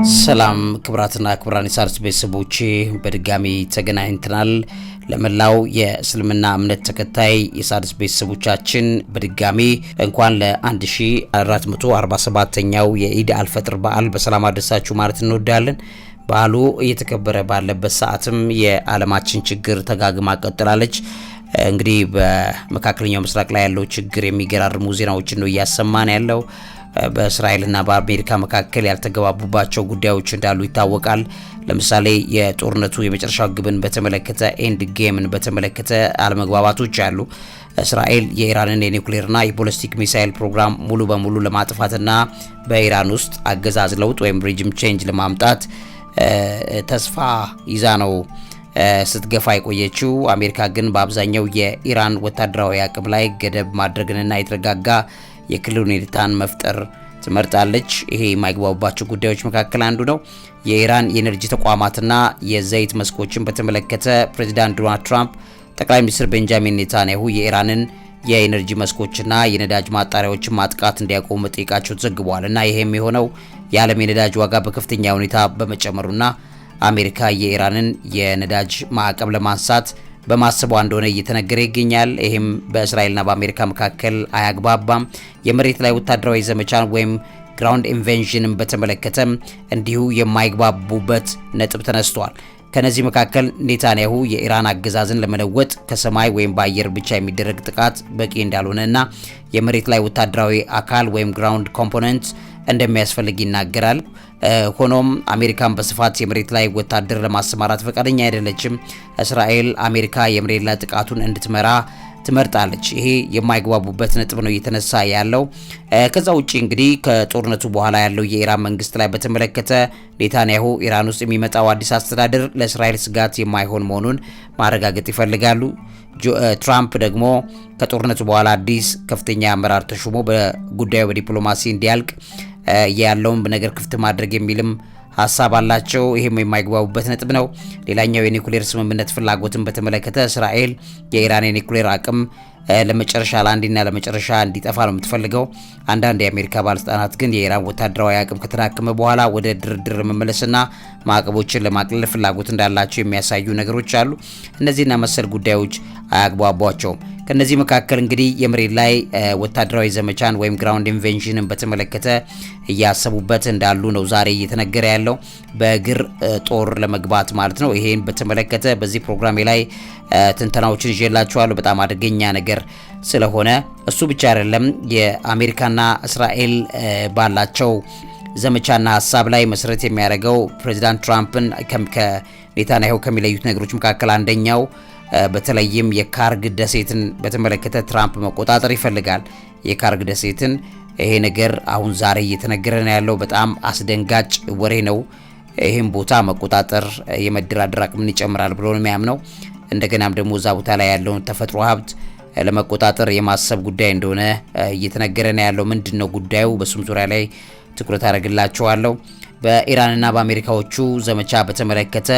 ሰላም ክብራትና ክብራን የሣድስ ቤተሰቦቼ በድጋሚ ተገናኝተናል። ለመላው የእስልምና እምነት ተከታይ የሣድስ ቤተሰቦቻችን በድጋሚ እንኳን ለ1447ኛው የኢድ አልፈጥር በዓል በሰላም አደረሳችሁ ማለት እንወዳለን። በዓሉ እየተከበረ ባለበት ሰዓትም የዓለማችን ችግር ተጋግማ ቀጥላለች። እንግዲህ በመካከለኛው ምስራቅ ላይ ያለው ችግር የሚገራርሙ ዜናዎችን ነው እያሰማን ያለው። በእስራኤልና በአሜሪካ መካከል ያልተገባቡባቸው ጉዳዮች እንዳሉ ይታወቃል። ለምሳሌ የጦርነቱ የመጨረሻው ግብን በተመለከተ ኤንድ ጌምን በተመለከተ አለመግባባቶች አሉ። እስራኤል የኢራንን የኒውክሌርና የቦሊስቲክ ሚሳኤል ፕሮግራም ሙሉ በሙሉ ለማጥፋትና በኢራን ውስጥ አገዛዝ ለውጥ ወይም ሬጂም ቼንጅ ለማምጣት ተስፋ ይዛ ነው ስትገፋ የቆየችው። አሜሪካ ግን በአብዛኛው የኢራን ወታደራዊ አቅም ላይ ገደብ ማድረግንና የተረጋጋ የክልል ሁኔታን መፍጠር ትመርጣለች። ይሄ የማይግባቡባቸው ጉዳዮች መካከል አንዱ ነው። የኢራን የኤነርጂ ተቋማትና የዘይት መስኮችን በተመለከተ ፕሬዚዳንት ዶናልድ ትራምፕ ጠቅላይ ሚኒስትር ቤንጃሚን ኔታንያሁ የኢራንን የኤነርጂ መስኮችና የነዳጅ ማጣሪያዎችን ማጥቃት እንዲያቆሙ መጠየቃቸው ተዘግቧል። እና ይሄም የሆነው የዓለም የነዳጅ ዋጋ በከፍተኛ ሁኔታ በመጨመሩና አሜሪካ የኢራንን የነዳጅ ማዕቀብ ለማንሳት በማሰቧ እንደሆነ እየተነገረ ይገኛል። ይሄም በእስራኤልና በአሜሪካ መካከል አያግባባም። የመሬት ላይ ወታደራዊ ዘመቻን ወይም ግራውንድ ኢንቬንሽንን በተመለከተ እንዲሁ የማይግባቡበት ነጥብ ተነስቷል። ከነዚህ መካከል ኔታንያሁ የኢራን አገዛዝን ለመለወጥ ከሰማይ ወይም በአየር ብቻ የሚደረግ ጥቃት በቂ እንዳልሆነና የመሬት ላይ ወታደራዊ አካል ወይም ግራውንድ ኮምፖነንት እንደሚያስፈልግ ይናገራል። ሆኖም አሜሪካን በስፋት የመሬት ላይ ወታደር ለማሰማራት ፈቃደኛ አይደለችም። እስራኤል አሜሪካ የመሬት ላይ ጥቃቱን እንድትመራ ትመርጣለች። ይሄ የማይግባቡበት ነጥብ ነው እየተነሳ ያለው። ከዛ ውጪ እንግዲህ ከጦርነቱ በኋላ ያለው የኢራን መንግስት ላይ በተመለከተ ኔታንያሁ ኢራን ውስጥ የሚመጣው አዲስ አስተዳደር ለእስራኤል ስጋት የማይሆን መሆኑን ማረጋገጥ ይፈልጋሉ። ትራምፕ ደግሞ ከጦርነቱ በኋላ አዲስ ከፍተኛ አመራር ተሾሞ በጉዳዩ በዲፕሎማሲ እንዲያልቅ ያለውን ነገር ክፍት ማድረግ የሚልም ሀሳብ አላቸው። ይሄም የማይግባቡበት ነጥብ ነው። ሌላኛው የኒውክሌር ስምምነት ፍላጎትን በተመለከተ እስራኤል የኢራን የኒውክሌር አቅም ለመጨረሻ ለአንዴና ለመጨረሻ እንዲጠፋ ነው የምትፈልገው። አንዳንድ የአሜሪካ ባለስልጣናት ግን የኢራን ወታደራዊ አቅም ከተዳከመ በኋላ ወደ ድርድር መመለስና ማዕቀቦችን ለማቅለል ፍላጎት እንዳላቸው የሚያሳዩ ነገሮች አሉ። እነዚህና መሰል ጉዳዮች አያግባቧቸውም። ከነዚህ መካከል እንግዲህ የመሬት ላይ ወታደራዊ ዘመቻን ወይም ግራውንድ ኢንቬንሽንን በተመለከተ እያሰቡበት እንዳሉ ነው ዛሬ እየተነገረ ያለው። በእግር ጦር ለመግባት ማለት ነው። ይሄን በተመለከተ በዚህ ፕሮግራሜ ላይ ትንተናዎችን ይዤላችኋለሁ። በጣም አደገኛ ነገር ስለሆነ እሱ ብቻ አይደለም። የአሜሪካና እስራኤል ባላቸው ዘመቻና ሀሳብ ላይ መሰረት የሚያደርገው ፕሬዚዳንት ትራምፕን ከኔታንያሁ ከሚለዩት ነገሮች መካከል አንደኛው በተለይም የካርግ ደሴትን በተመለከተ ትራምፕ መቆጣጠር ይፈልጋል። የካርግ ደሴትን ይሄ ነገር አሁን ዛሬ እየተነገረ ነው ያለው። በጣም አስደንጋጭ ወሬ ነው። ይሄን ቦታ መቆጣጠር የመደራደር አቅምን ይጨምራል ብሎ ነው የሚያምነው። እንደገናም ደግሞ እዛ ቦታ ላይ ያለውን ተፈጥሮ ሀብት ለመቆጣጠር የማሰብ ጉዳይ እንደሆነ እየተነገረ ነው ያለው። ምንድነው ጉዳዩ? በሱም ዙሪያ ላይ ትኩረት አደርግላችኋለሁ። በኢራንና በአሜሪካዎቹ ዘመቻ በተመለከተ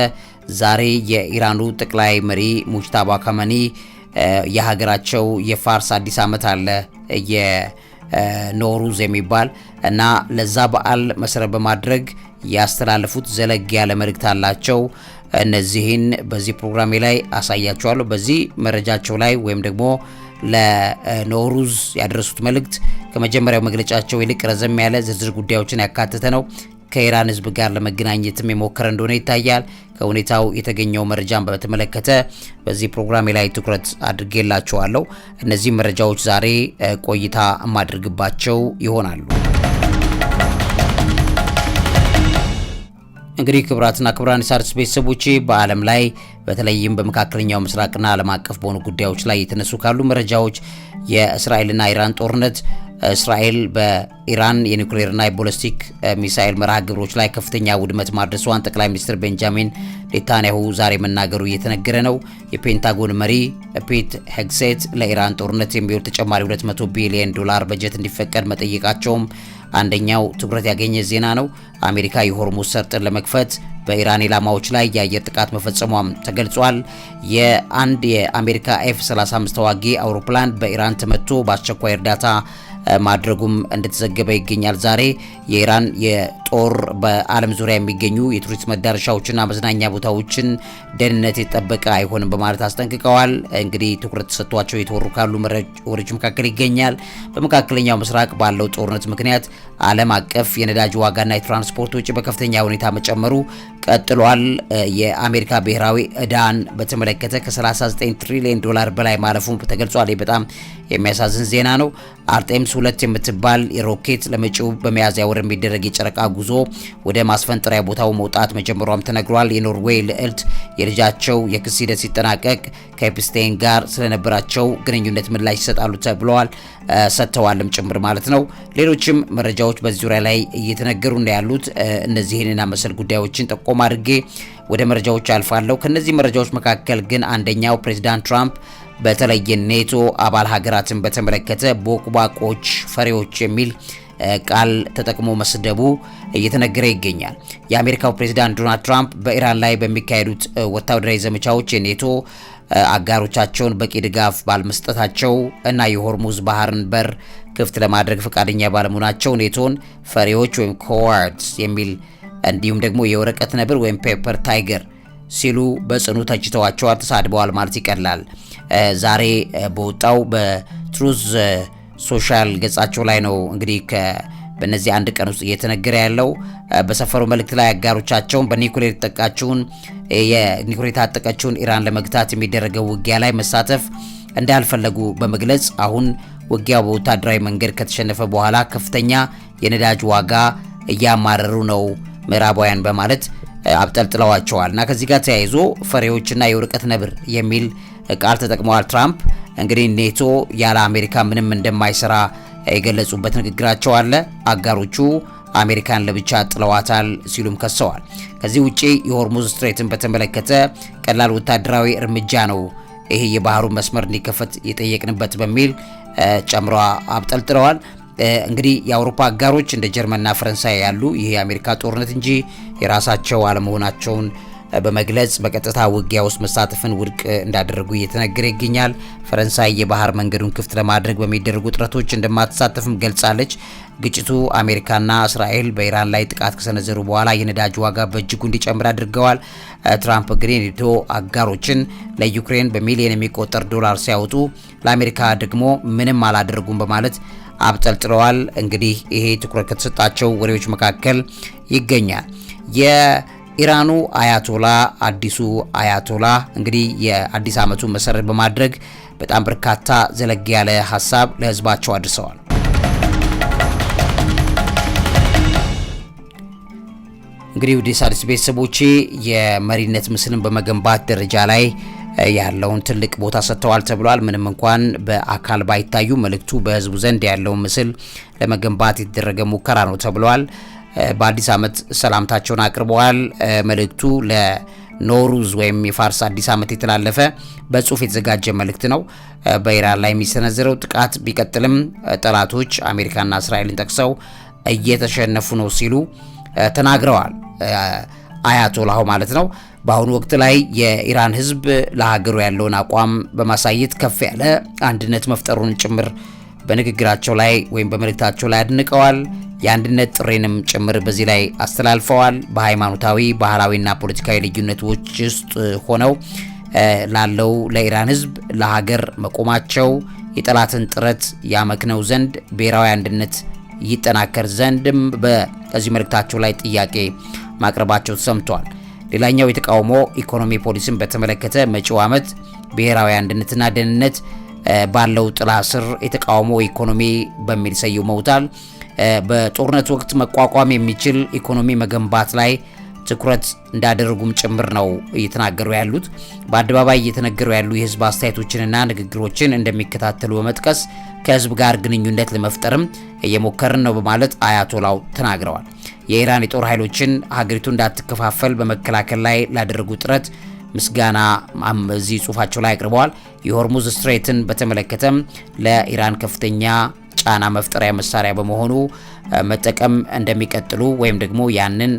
ዛሬ የኢራኑ ጠቅላይ መሪ ሙጅታባ ካማኒ የሀገራቸው የፋርስ አዲስ ዓመት አለ የኖሩዝ የሚባል እና ለዛ በዓል መሰረት በማድረግ ያስተላለፉት ዘለግ ያለ መልእክት አላቸው። እነዚህን በዚህ ፕሮግራሜ ላይ አሳያችኋለሁ። በዚህ መረጃቸው ላይ ወይም ደግሞ ለኖሩዝ ያደረሱት መልእክት ከመጀመሪያው መግለጫቸው ይልቅ ረዘም ያለ ዝርዝር ጉዳዮችን ያካተተ ነው። ከኢራን ሕዝብ ጋር ለመገናኘትም የሞከረ እንደሆነ ይታያል። ከሁኔታው የተገኘው መረጃን በተመለከተ በዚህ ፕሮግራሜ ላይ ትኩረት አድርጌላችኋለሁ። እነዚህ መረጃዎች ዛሬ ቆይታ የማድርግባቸው ይሆናሉ። እንግዲህ ክብራትና ክብራን የሣድስ ቤተሰቦቼ በዓለም ላይ በተለይም በመካከለኛው ምስራቅና ዓለም አቀፍ በሆኑ ጉዳዮች ላይ የተነሱ ካሉ መረጃዎች የእስራኤልና ኢራን ጦርነት፣ እስራኤል በኢራን የኒውክሌርና የቦሊስቲክ ሚሳኤል መርሃ ግብሮች ላይ ከፍተኛ ውድመት ማድረሷን ጠቅላይ ሚኒስትር ቤንጃሚን ኔታንያሁ ዛሬ መናገሩ እየተነገረ ነው። የፔንታጎን መሪ ፒት ሄግሴት ለኢራን ጦርነት የሚውል ተጨማሪ $200 ቢሊዮን በጀት እንዲፈቀድ መጠየቃቸውም አንደኛው ትኩረት ያገኘ ዜና ነው። አሜሪካ የሆርሙዝ ሰርጥን ለመክፈት በኢራን ኢላማዎች ላይ የአየር ጥቃት መፈጸሟም ተገልጿል። የአንድ የአሜሪካ F-35 ተዋጊ አውሮፕላን በኢራን ተመቶ በአስቸኳይ እርዳታ ማድረጉም እንደተዘገበ ይገኛል። ዛሬ የኢራን የጦር በዓለም ዙሪያ የሚገኙ የቱሪስት መዳረሻዎችና መዝናኛ ቦታዎችን ደህንነት የተጠበቀ አይሆንም በማለት አስጠንቅቀዋል። እንግዲህ ትኩረት ተሰጥቷቸው የተወሩ ካሉ ወሬዎች መካከል ይገኛል። በመካከለኛው ምስራቅ ባለው ጦርነት ምክንያት ዓለም አቀፍ የነዳጅ ዋጋና የትራንስፖርት ወጪ በከፍተኛ ሁኔታ መጨመሩ ቀጥሏል። የአሜሪካ ብሔራዊ ዕዳን በተመለከተ ከ39 ትሪሊዮን ዶላር በላይ ማለፉ ተገልጿል። በጣም የሚያሳዝን ዜና ነው። አርጤምስ 2 የምትባል የሮኬት ለመጪው በሚያዝያ ወር የሚደረግ የጨረቃ ጉዞ ወደ ማስፈንጠሪያ ቦታው መውጣት መጀመሯም ተነግሯል። የኖርዌይ ልዕልት የልጃቸው የክስ ሂደት ሲጠናቀቅ ከኤፕስቴን ጋር ስለነበራቸው ግንኙነት ምላሽ ይሰጣሉ ተብለዋል። ሰጥተዋልም ጭምር ማለት ነው። ሌሎችም መረጃዎች በዚህ ዙሪያ ላይ እየተነገሩ ነው ያሉት። እነዚህንና መሰል ጉዳዮችን ጠቆም አድርጌ ወደ መረጃዎች አልፋለሁ። ከነዚህ መረጃዎች መካከል ግን አንደኛው ፕሬዚዳንት ትራምፕ በተለየ ኔቶ አባል ሀገራትን በተመለከተ ቦቅቧቆች፣ ፈሪዎች የሚል ቃል ተጠቅሞ መስደቡ እየተነገረ ይገኛል። የአሜሪካው ፕሬዚዳንት ዶናልድ ትራምፕ በኢራን ላይ በሚካሄዱት ወታደራዊ ዘመቻዎች የኔቶ አጋሮቻቸውን በቂ ድጋፍ ባለመስጠታቸው እና የሆርሙዝ ባህርን በር ክፍት ለማድረግ ፈቃደኛ ባለመሆናቸው ኔቶን ፈሪዎች ወይም ኮዋርድስ የሚል እንዲሁም ደግሞ የወረቀት ነብር ወይም ፔፐር ታይገር ሲሉ በጽኑ ተችተዋቸዋል፣ ተሳድበዋል ማለት ይቀላል። ዛሬ በወጣው በትሩዝ ሶሻል ገጻቸው ላይ ነው እንግዲህ በእነዚህ አንድ ቀን ውስጥ እየተነገረ ያለው። በሰፈሩ መልእክት ላይ አጋሮቻቸውን በኒውክሌር የታጠቀችውን ኢራን ለመግታት የሚደረገው ውጊያ ላይ መሳተፍ እንዳልፈለጉ በመግለጽ አሁን ውጊያው በወታደራዊ መንገድ ከተሸነፈ በኋላ ከፍተኛ የነዳጅ ዋጋ እያማረሩ ነው ምዕራባውያን በማለት አብጠልጥለዋቸዋል። እና ከዚህ ጋር ተያይዞ ፈሪዎችና የወረቀት ነብር የሚል ቃል ተጠቅመዋል። ትራምፕ እንግዲህ ኔቶ ያለ አሜሪካ ምንም እንደማይሰራ የገለጹበት ንግግራቸው አለ። አጋሮቹ አሜሪካን ለብቻ ጥለዋታል ሲሉም ከሰዋል። ከዚህ ውጪ የሆርሙዝ ስትሬትን በተመለከተ ቀላል ወታደራዊ እርምጃ ነው ይሄ የባህሩ መስመር እንዲከፈት የጠየቅንበት በሚል ጨምሮ አብጠልጥለዋል። እንግዲህ የአውሮፓ አጋሮች እንደ ጀርመንና ፈረንሳይ ያሉ ይሄ የአሜሪካ ጦርነት እንጂ የራሳቸው አለመሆናቸውን በመግለጽ በቀጥታ ውጊያ ውስጥ መሳተፍን ውድቅ እንዳደረጉ እየተነገረ ይገኛል። ፈረንሳይ የባህር መንገዱን ክፍት ለማድረግ በሚደረጉ ጥረቶች እንደማትሳተፍም ገልጻለች። ግጭቱ አሜሪካና እስራኤል በኢራን ላይ ጥቃት ከሰነዘሩ በኋላ የነዳጅ ዋጋ በእጅጉ እንዲጨምር አድርገዋል። ትራምፕ እንግዲህ ኔቶ አጋሮችን ለዩክሬን በሚሊዮን የሚቆጠር ዶላር ሲያወጡ ለአሜሪካ ደግሞ ምንም አላደረጉም በማለት አብጠልጥለዋል። እንግዲህ ይሄ ትኩረት ከተሰጣቸው ወሬዎች መካከል ይገኛል። የኢራኑ አያቶላ አዲሱ አያቶላ እንግዲህ የአዲስ ዓመቱ መሰረት በማድረግ በጣም በርካታ ዘለግ ያለ ሀሳብ ለህዝባቸው አድርሰዋል። እንግዲህ ወደ ሣድስ ቤተሰቦቼ የመሪነት ምስልን በመገንባት ደረጃ ላይ ያለውን ትልቅ ቦታ ሰጥተዋል ተብሏል። ምንም እንኳን በአካል ባይታዩ መልእክቱ በህዝቡ ዘንድ ያለውን ምስል ለመገንባት የተደረገ ሙከራ ነው ተብሏል። በአዲስ ዓመት ሰላምታቸውን አቅርበዋል። መልእክቱ ለኖሩዝ ወይም የፋርስ አዲስ ዓመት የተላለፈ በጽሁፍ የተዘጋጀ መልእክት ነው። በኢራን ላይ የሚሰነዘረው ጥቃት ቢቀጥልም ጠላቶች አሜሪካና እስራኤልን ጠቅሰው እየተሸነፉ ነው ሲሉ ተናግረዋል። አያቶላሁ ማለት ነው። በአሁኑ ወቅት ላይ የኢራን ህዝብ ለሀገሩ ያለውን አቋም በማሳየት ከፍ ያለ አንድነት መፍጠሩን ጭምር በንግግራቸው ላይ ወይም በመልእክታቸው ላይ አድንቀዋል። የአንድነት ጥሬንም ጭምር በዚህ ላይ አስተላልፈዋል። በሃይማኖታዊ ባህላዊና ፖለቲካዊ ልዩነቶች ውስጥ ሆነው ላለው ለኢራን ህዝብ ለሀገር መቆማቸው የጠላትን ጥረት ያመክነው ዘንድ ብሔራዊ አንድነት ይጠናከር ዘንድም በዚህ መልእክታቸው ላይ ጥያቄ ማቅረባቸው ተሰምቷል። ሌላኛው የተቃውሞ ኢኮኖሚ ፖሊሲን በተመለከተ መጪው ዓመት ብሔራዊ አንድነትና ደህንነት ባለው ጥላ ስር የተቃውሞ ኢኮኖሚ በሚል ሰይመውታል። በጦርነት ወቅት መቋቋም የሚችል ኢኮኖሚ መገንባት ላይ ትኩረት እንዳደረጉም ጭምር ነው እየተናገሩ ያሉት። በአደባባይ እየተነገሩ ያሉ የህዝብ አስተያየቶችንና ንግግሮችን እንደሚከታተሉ በመጥቀስ ከህዝብ ጋር ግንኙነት ለመፍጠርም እየሞከርን ነው በማለት አያቶላው ተናግረዋል። የኢራን የጦር ኃይሎችን ሀገሪቱ እንዳትከፋፈል በመከላከል ላይ ላደረጉ ጥረት ምስጋና እዚህ ጽሁፋቸው ላይ አቅርበዋል። የሆርሙዝ ስትሬትን በተመለከተም ለኢራን ከፍተኛ ጫና መፍጠሪያ መሳሪያ በመሆኑ መጠቀም እንደሚቀጥሉ ወይም ደግሞ ያንን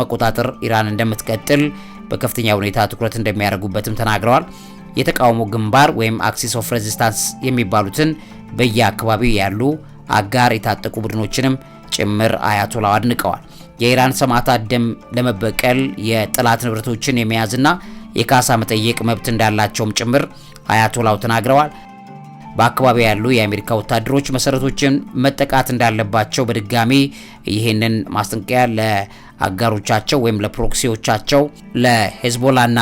መቆጣጠር ኢራን እንደምትቀጥል በከፍተኛ ሁኔታ ትኩረት እንደሚያደርጉበትም ተናግረዋል። የተቃውሞ ግንባር ወይም አክሲስ ኦፍ ሬዚስታንስ የሚባሉትን በየአካባቢው ያሉ አጋር የታጠቁ ቡድኖችንም ጭምር አያቶላው አድንቀዋል። የኢራን ሰማዕታት ደም ለመበቀል የጠላት ንብረቶችን የመያዝና የካሳ መጠየቅ መብት እንዳላቸውም ጭምር አያቶላው ተናግረዋል። በአካባቢው ያሉ የአሜሪካ ወታደሮች መሰረቶችን መጠቃት እንዳለባቸው በድጋሚ ይህንን ማስጠንቀቂያ ለአጋሮቻቸው ወይም ለፕሮክሲዎቻቸው ለሄዝቦላና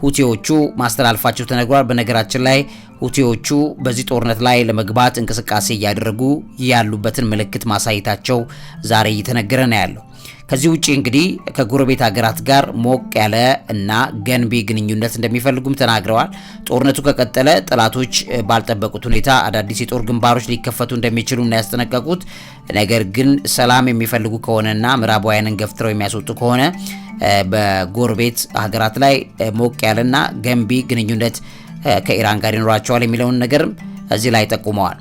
ሁቲዎቹ ማስተላለፋቸው ተነግሯል። በነገራችን ላይ ሁቲዎቹ በዚህ ጦርነት ላይ ለመግባት እንቅስቃሴ እያደረጉ ያሉበትን ምልክት ማሳየታቸው ዛሬ እየተነገረ ነው ያለው። ከዚህ ውጪ እንግዲህ ከጎረቤት ሀገራት ጋር ሞቅ ያለ እና ገንቢ ግንኙነት እንደሚፈልጉም ተናግረዋል። ጦርነቱ ከቀጠለ ጠላቶች ባልጠበቁት ሁኔታ አዳዲስ የጦር ግንባሮች ሊከፈቱ እንደሚችሉ እና ያስጠነቀቁት፣ ነገር ግን ሰላም የሚፈልጉ ከሆነና ምዕራባውያንን ገፍትረው የሚያስወጡ ከሆነ በጎረቤት ሀገራት ላይ ሞቅ ያለና ገንቢ ግንኙነት ከኢራን ጋር ይኖራቸዋል የሚለውን ነገርም እዚህ ላይ ጠቁመዋል።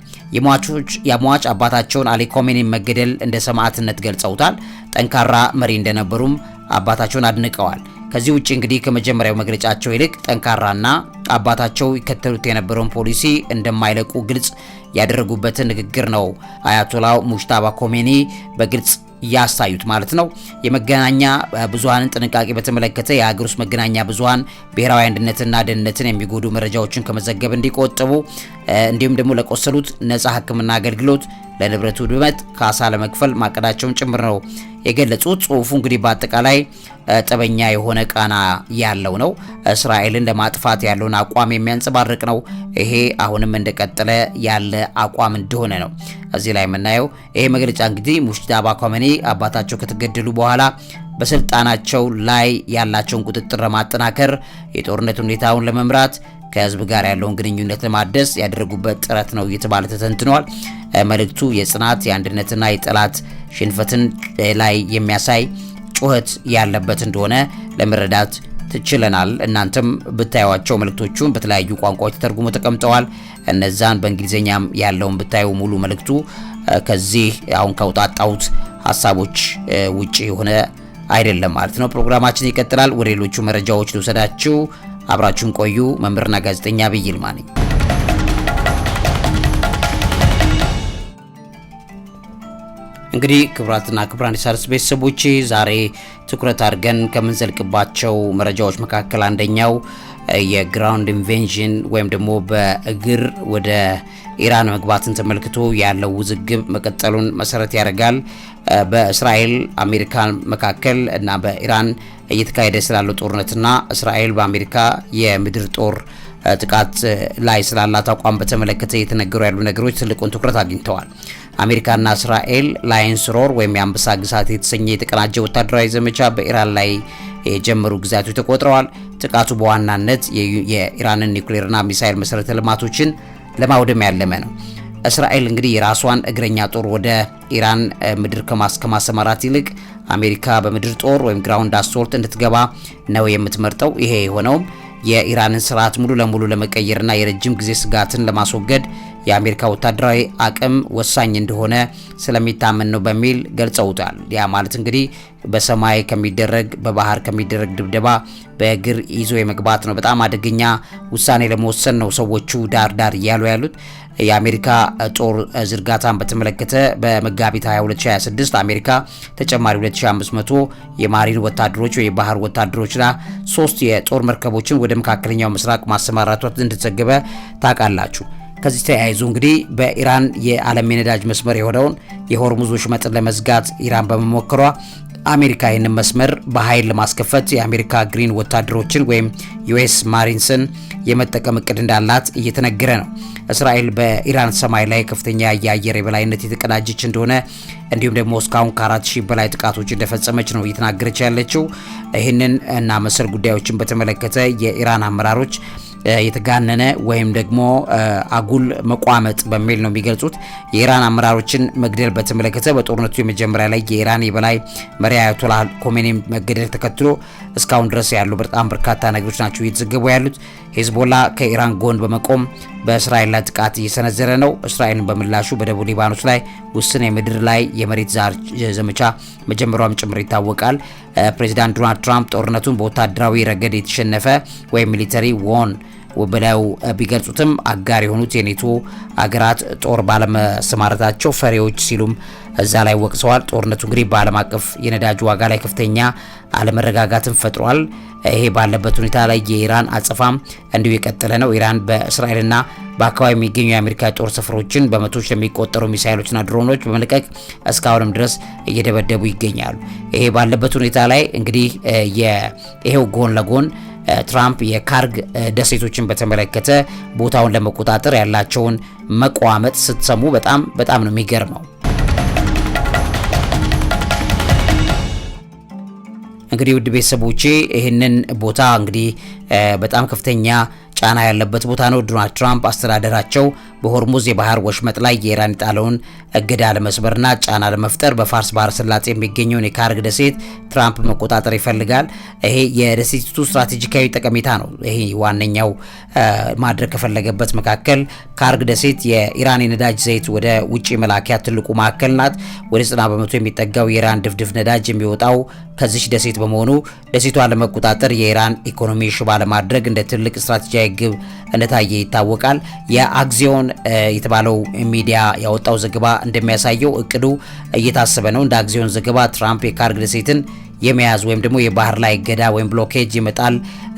የሟች አባታቸውን አሊ ኮሜኒን መገደል እንደ ሰማዕትነት ገልጸውታል። ጠንካራ መሪ እንደነበሩም አባታቸውን አድንቀዋል። ከዚህ ውጪ እንግዲህ ከመጀመሪያው መግለጫቸው ይልቅ ጠንካራና አባታቸው ይከተሉት የነበረውን ፖሊሲ እንደማይለቁ ግልጽ ያደረጉበትን ንግግር ነው አያቶላው ሙጅታባ ኮሜኒ በግልጽ ያሳዩት ማለት ነው። የመገናኛ ብዙሃንን ጥንቃቄ በተመለከተ የሀገር ውስጥ መገናኛ ብዙሃን ብሔራዊ አንድነትና ደህንነትን የሚጎዱ መረጃዎችን ከመዘገብ እንዲቆጠቡ እንዲሁም ደግሞ ለቆሰሉት ነፃ ሕክምና አገልግሎት ለንብረቱ ውድመት ካሳ ለመክፈል ማቀዳቸውን ጭምር ነው የገለጹት። ጽሁፉ እንግዲህ በአጠቃላይ ጠበኛ የሆነ ቃና ያለው ነው። እስራኤልን ለማጥፋት ያለውን አቋም የሚያንጸባርቅ ነው። ይሄ አሁንም እንደቀጠለ ያለ አቋም እንደሆነ ነው እዚህ ላይ የምናየው። ይሄ መግለጫ እንግዲህ ሙጅታባ ኮሜኒ አባታቸው ከተገደሉ በኋላ በስልጣናቸው ላይ ያላቸውን ቁጥጥር ለማጠናከር የጦርነት ሁኔታውን ለመምራት ከህዝብ ጋር ያለውን ግንኙነት ለማደስ ያደረጉበት ጥረት ነው እየተባለ ተተንትኗል። መልእክቱ የጽናት የአንድነትና የጠላት ሽንፈትን ላይ የሚያሳይ ጩኸት ያለበት እንደሆነ ለመረዳት ትችለናል። እናንተም ብታዩዋቸው መልእክቶቹን በተለያዩ ቋንቋዎች ተተርጉሞ ተቀምጠዋል። እነዛን በእንግሊዘኛም ያለውን ብታዩ ሙሉ መልእክቱ ከዚህ አሁን ከውጣጣውት ሀሳቦች ውጪ የሆነ አይደለም ማለት ነው። ፕሮግራማችን ይቀጥላል። ወደ ሌሎቹ መረጃዎች ልውሰዳችሁ። አብራችሁን ቆዩ። መምህርና ጋዜጠኛ ዐቢይ ይልማ ነኝ። እንግዲህ ክቡራትና ክቡራን የሣድስ ቤተሰቦቼ ዛሬ ትኩረት አድርገን ከምንዘልቅባቸው መረጃዎች መካከል አንደኛው የግራውንድ ኢንቬንሽን ወይም ደግሞ በእግር ወደ ኢራን መግባትን ተመልክቶ ያለው ውዝግብ መቀጠሉን መሰረት ያደርጋል። በእስራኤል አሜሪካ መካከል እና በኢራን እየተካሄደ ስላለው ጦርነትና እስራኤል በአሜሪካ የምድር ጦር ጥቃት ላይ ስላላት አቋም በተመለከተ የተነገሩ ያሉ ነገሮች ትልቁን ትኩረት አግኝተዋል። አሜሪካና እስራኤል ላየንስ ሮር ወይም የአንበሳ ግዛት የተሰኘ የተቀናጀ ወታደራዊ ዘመቻ በኢራን ላይ የጀመሩ ግዛቶች ተቆጥረዋል። ጥቃቱ በዋናነት የኢራንን ኒውክሌርና ሚሳኤል መሰረተ ልማቶችን ለማውደም ያለመ ነው። እስራኤል እንግዲህ የራሷን እግረኛ ጦር ወደ ኢራን ምድር ከማሰማራት ይልቅ አሜሪካ በምድር ጦር ወይም ግራውንድ አሶልት እንድትገባ ነው የምትመርጠው። ይሄ የሆነውም የኢራንን ስርዓት ሙሉ ለሙሉ ለመቀየርና የረጅም ጊዜ ስጋትን ለማስወገድ የአሜሪካ ወታደራዊ አቅም ወሳኝ እንደሆነ ስለሚታመን ነው በሚል ገልጸውታል። ያ ማለት እንግዲህ በሰማይ ከሚደረግ በባህር ከሚደረግ ድብደባ በእግር ይዞ የመግባት ነው። በጣም አደገኛ ውሳኔ ለመወሰን ነው ሰዎቹ ዳር እያሉ ያሉት። የአሜሪካ ጦር ዝርጋታን በተመለከተ በመጋቢት 22 2026 አሜሪካ ተጨማሪ 2500 የማሪን ወታደሮች ወይ የባህር ወታደሮችና 3 የጦር መርከቦችን ወደ መካከለኛው ምስራቅ ማሰማራቷ እንደተዘገበ ታውቃላችሁ። ከዚህ ተያይዞ እንግዲህ በኢራን የዓለም የነዳጅ መስመር የሆነውን የሆርሙዝ ወሽመጥን ለመዝጋት ኢራን በመሞከሯ አሜሪካ ይህንን መስመር በኃይል ለማስከፈት የአሜሪካ ግሪን ወታደሮችን ወይም ዩኤስ ማሪንስን የመጠቀም እቅድ እንዳላት እየተነገረ ነው። እስራኤል በኢራን ሰማይ ላይ ከፍተኛ የአየር የበላይነት የተቀዳጀች እንደሆነ እንዲሁም ደግሞ እስካሁን ከ4000 በላይ ጥቃቶች እንደፈጸመች ነው እየተናገረች ያለችው። ይህንን እና መሰል ጉዳዮችን በተመለከተ የኢራን አመራሮች የተጋነነ ወይም ደግሞ አጉል መቋመጥ በሚል ነው የሚገልጹት። የኢራን አመራሮችን መግደል በተመለከተ በጦርነቱ የመጀመሪያ ላይ የኢራን የበላይ መሪ አያቶላህ ኮሜኒ መገደል ተከትሎ እስካሁን ድረስ ያሉ በጣም በርካታ ነገሮች ናቸው እየተዘገቡ ያሉት። ሄዝቦላ ከኢራን ጎን በመቆም በእስራኤል ላይ ጥቃት እየሰነዘረ ነው። እስራኤልን በምላሹ በደቡብ ሊባኖስ ላይ ውስን የምድር ላይ የመሬት ዛር ዘመቻ መጀመሯም ጭምር ይታወቃል። ፕሬዚዳንት ዶናልድ ትራምፕ ጦርነቱን በወታደራዊ ረገድ የተሸነፈ ወይም ሚሊተሪ ዎን ብለው ቢገልጹትም አጋር የሆኑት የኔቶ አገራት ጦር ባለመሰማረታቸው ፈሪዎች ሲሉም እዛ ላይ ወቅሰዋል። ጦርነቱ እንግዲህ በዓለም አቀፍ የነዳጅ ዋጋ ላይ ከፍተኛ አለመረጋጋትን ፈጥሯል። ይሄ ባለበት ሁኔታ ላይ የኢራን አጸፋም እንዲሁ የቀጠለ ነው። ኢራን በእስራኤልና በአካባቢ የሚገኙ የአሜሪካ ጦር ሰፈሮችን በመቶዎች ለሚቆጠሩ ሚሳኤሎችና ድሮኖች በመልቀቅ እስካሁንም ድረስ እየደበደቡ ይገኛሉ። ይሄ ባለበት ሁኔታ ላይ እንግዲህ ይሄው ጎን ለጎን ትራምፕ የካርግ ደሴቶችን በተመለከተ ቦታውን ለመቆጣጠር ያላቸውን መቋመጥ ስትሰሙ በጣም ነው የሚገርመው። እንግዲህ ውድ ቤተሰቦቼ ይህንን ቦታ እንግዲህ በጣም ከፍተኛ ጫና ያለበት ቦታ ነው። ዶናልድ ትራምፕ አስተዳደራቸው በሆርሙዝ የባህር ወሽመጥ ላይ የኢራን ጣለውን እገዳ ለመስበርና ጫና ለመፍጠር በፋርስ ባህረ ሰላጤ የሚገኘውን የካርግ ደሴት ትራምፕ መቆጣጠር ይፈልጋል። ይሄ የደሴቲቱ ስትራቴጂካዊ ጠቀሜታ ነው። ይሄ ዋነኛው ማድረግ ከፈለገበት መካከል ካርግ ደሴት የኢራን የነዳጅ ዘይት ወደ ውጪ መላኪያ ትልቁ ማዕከል ናት። ወደ 90% የሚጠጋው የኢራን ድፍድፍ ነዳጅ የሚወጣው ከዚህ ደሴት በመሆኑ ደሴቷን ለመቆጣጠር የኢራን ኢኮኖሚ ሽባ ለማድረግ እንደ ትልቅ ስትራቴጂያዊ ግብ እንደታየ ይታወቃል። የአግዚዮን የተባለው ሚዲያ ያወጣው ዘገባ እንደሚያሳየው እቅዱ እየታሰበ ነው። እንደ አግዚዮን ዘገባ ትራምፕ የካርግ ደሴትን የመያዝ ወይም ደግሞ የባህር ላይ እገዳ ወይም ብሎኬጅ ይመጣል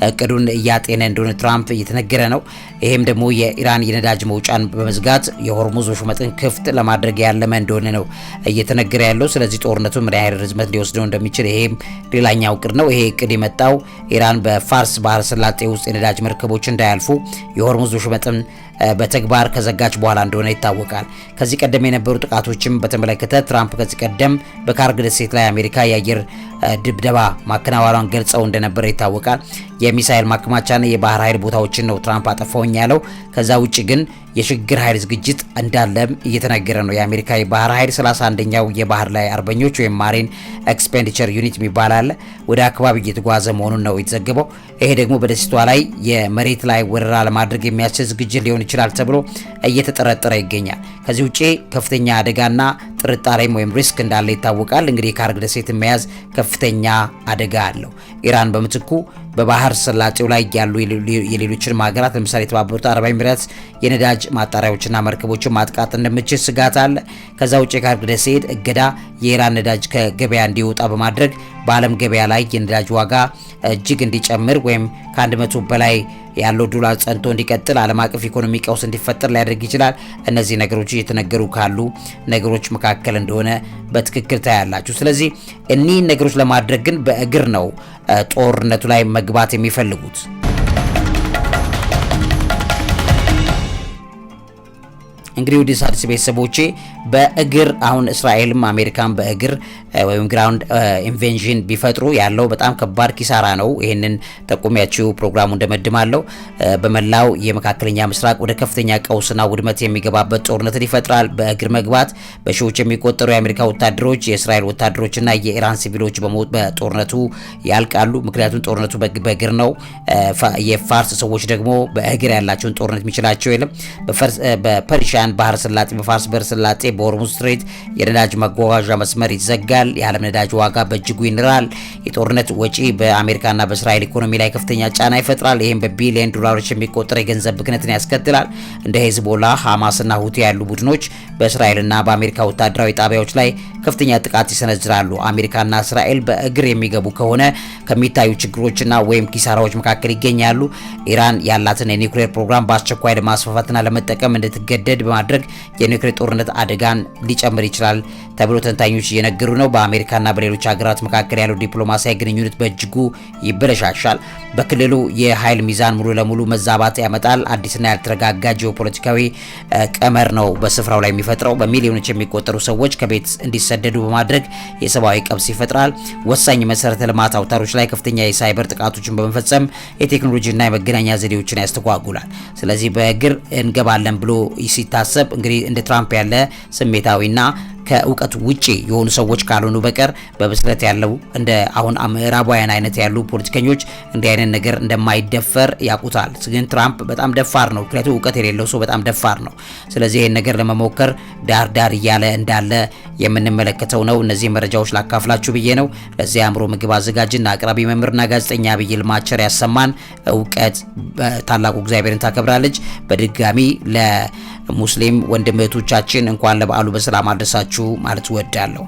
እቅዱን እያጤነ እንደሆነ ትራምፕ እየተነገረ ነው። ይሄም ደግሞ የኢራን የነዳጅ መውጫን በመዝጋት የሆርሙዝ ወሽመጥን ክፍት ለማድረግ ያለመ እንደሆነ ነው እየተነገረ ያለው። ስለዚህ ጦርነቱ ምን ያህል ርዝመት ሊወስደው እንደሚችል ይሄም ሌላኛው እቅድ ነው። ይሄ እቅድ የመጣው ኢራን በፋርስ ባህረ ሰላጤ ውስጥ የነዳጅ መርከቦች እንዳያልፉ የሆርሙዝ ወሽመጥን በተግባር ከዘጋች በኋላ እንደሆነ ይታወቃል። ከዚህ ቀደም የነበሩ ጥቃቶችም በተመለከተ ትራምፕ ከዚህ ቀደም በካርግ ደሴት ላይ አሜሪካ የአየር ድብደባ ማከናወኗን ገልጸው እንደነበረ ይታወቃል። የሚሳኤል ማከማቻና የባህር ኃይል ቦታዎችን ነው ትራምፕ አጠፋውኝ ያለው። ከዛ ውጭ ግን የሽግግር ኃይል ዝግጅት እንዳለም እየተነገረ ነው። የአሜሪካ የባህር ኃይል 31ኛው የባህር ላይ አርበኞች ወይም ማሪን ኤክስፔንዲቸር ዩኒት የሚባል አለ ወደ አካባቢ እየተጓዘ መሆኑን ነው የተዘገበው። ይሄ ደግሞ በደሴቷ ላይ የመሬት ላይ ወረራ ለማድረግ የሚያስችል ዝግጅት ሊሆን ይችላል ተብሎ እየተጠረጠረ ይገኛል። ከዚህ ውጪ ከፍተኛ አደጋና ጥርጣሬም ወይም ሪስክ እንዳለ ይታወቃል። እንግዲህ የካርግ ደሴት መያዝ ከፍተኛ አደጋ አለው። ኢራን በምትኩ በባህር ሰላጤው ላይ ያሉ የሌሎችን ሀገራት ለምሳሌ የተባበሩት አረብ ኤሚሬትስ የነዳጅ ማጣሪያዎችና መርከቦችን ማጥቃት እንደምትችል ስጋት አለ። ከዛ ውጭ የካርግ ደሴት እገዳ የኢራን ነዳጅ ከገበያ እንዲወጣ በማድረግ በዓለም ገበያ ላይ የነዳጅ ዋጋ እጅግ እንዲጨምር ወይም ከ100 በላይ ያለው ዶላር ጸንቶ እንዲቀጥል ዓለም አቀፍ ኢኮኖሚ ቀውስ እንዲፈጠር ሊያደርግ ይችላል። እነዚህ ነገሮች እየተነገሩ ካሉ ነገሮች መካከል እንደሆነ በትክክል ታያላችሁ። ስለዚህ እኒህ ነገሮች ለማድረግ ግን በእግር ነው ጦርነቱ ላይ መግባት የሚፈልጉት። እንግዲህ ወደ ሣድስ ቤተሰቦቼ በእግር አሁን እስራኤልም አሜሪካን በእግር ወይም ግራውንድ ኢንቬንሽን ቢፈጥሩ ያለው በጣም ከባድ ኪሳራ ነው። ይህንን ጠቁሚያችሁ ፕሮግራሙ እንደመድማለሁ። በመላው የመካከለኛ ምስራቅ ወደ ከፍተኛ ቀውስና ውድመት የሚገባበት ጦርነትን ይፈጥራል። በእግር መግባት በሺዎች የሚቆጠሩ የአሜሪካ ወታደሮች፣ የእስራኤል ወታደሮችና የኢራን ሲቪሎች በጦርነቱ ያልቃሉ። ምክንያቱም ጦርነቱ በእግር ነው። የፋርስ ሰዎች ደግሞ በእግር ያላቸውን ጦርነት የሚችላቸው የለም። በፐርሺያን ባህረ ሰላጤ፣ በፋርስ ባህረ ሰላጤ፣ በሆርሙዝ ስትሬት የነዳጅ መጓጓዣ መስመር ይዘጋል። የዓለም ነዳጅ ዋጋ በእጅጉ ይንራል። የጦርነት ወጪ በአሜሪካና በእስራኤል ኢኮኖሚ ላይ ከፍተኛ ጫና ይፈጥራል። ይህም በቢሊዮን ዶላሮች የሚቆጠር የገንዘብ ብክነትን ያስከትላል። እንደ ሄዝቦላ፣ ሐማስና ሁቲ ያሉ ቡድኖች በእስራኤልና በአሜሪካ ወታደራዊ ጣቢያዎች ላይ ከፍተኛ ጥቃት ይሰነዝራሉ። አሜሪካና እስራኤል በእግር የሚገቡ ከሆነ ከሚታዩ ችግሮችና ወይም ኪሳራዎች መካከል ይገኛሉ። ኢራን ያላትን የኒውክሌር ፕሮግራም በአስቸኳይ ለማስፋፋትና ለመጠቀም እንድትገደድ በማድረግ የኒውክሌር ጦርነት አደጋን ሊጨምር ይችላል ተብሎ ተንታኞች እየነገሩ ነው። በአሜሪካና በሌሎች ሀገራት መካከል ያለው ዲፕሎማሲያዊ ግንኙነት በእጅጉ ይበለሻሻል። በክልሉ የኃይል ሚዛን ሙሉ ለሙሉ መዛባት ያመጣል። አዲስና ያልተረጋጋ ጂኦፖለቲካዊ ቀመር ነው በስፍራው ላይ የሚፈጥረው። በሚሊዮኖች የሚቆጠሩ ሰዎች ከቤት እንዲሰደዱ በማድረግ የሰብአዊ ቀውስ ይፈጥራል። ወሳኝ መሰረተ ልማት አውታሮች ላይ ከፍተኛ የሳይበር ጥቃቶችን በመፈጸም የቴክኖሎጂና የመገናኛ ዘዴዎችን ያስተጓጉላል። ስለዚህ በእግር እንገባለን ብሎ ሲታሰብ እንግዲህ እንደ ትራምፕ ያለ ስሜታዊና ከእውቀት ውጪ የሆኑ ሰዎች ካልሆኑ በቀር በብስለት ያለው እንደ አሁን ምዕራባውያን አይነት ያሉ ፖለቲከኞች እንዲህ አይነት ነገር እንደማይደፈር ያውቁታል። ግን ትራምፕ በጣም ደፋር ነው። ምክንያቱም እውቀት የሌለው ሰው በጣም ደፋር ነው። ስለዚህ ይሄን ነገር ለመሞከር ዳር እያለ እንዳለ የምንመለከተው ነው። እነዚህ መረጃዎች ላካፍላችሁ ብዬ ነው። ለዚህ አእምሮ ምግብ አዘጋጅና አቅራቢ መምህርና ጋዜጠኛ ዐቢይ ይልማ ቸር ያሰማን። እውቀት ታላቁ እግዚአብሔርን ታከብራለች። በድጋሚ ለሙስሊም ወንድም እህቶቻችን እንኳን ለበዓሉ በሰላም አደረሳችሁ ማለት እወዳለሁ።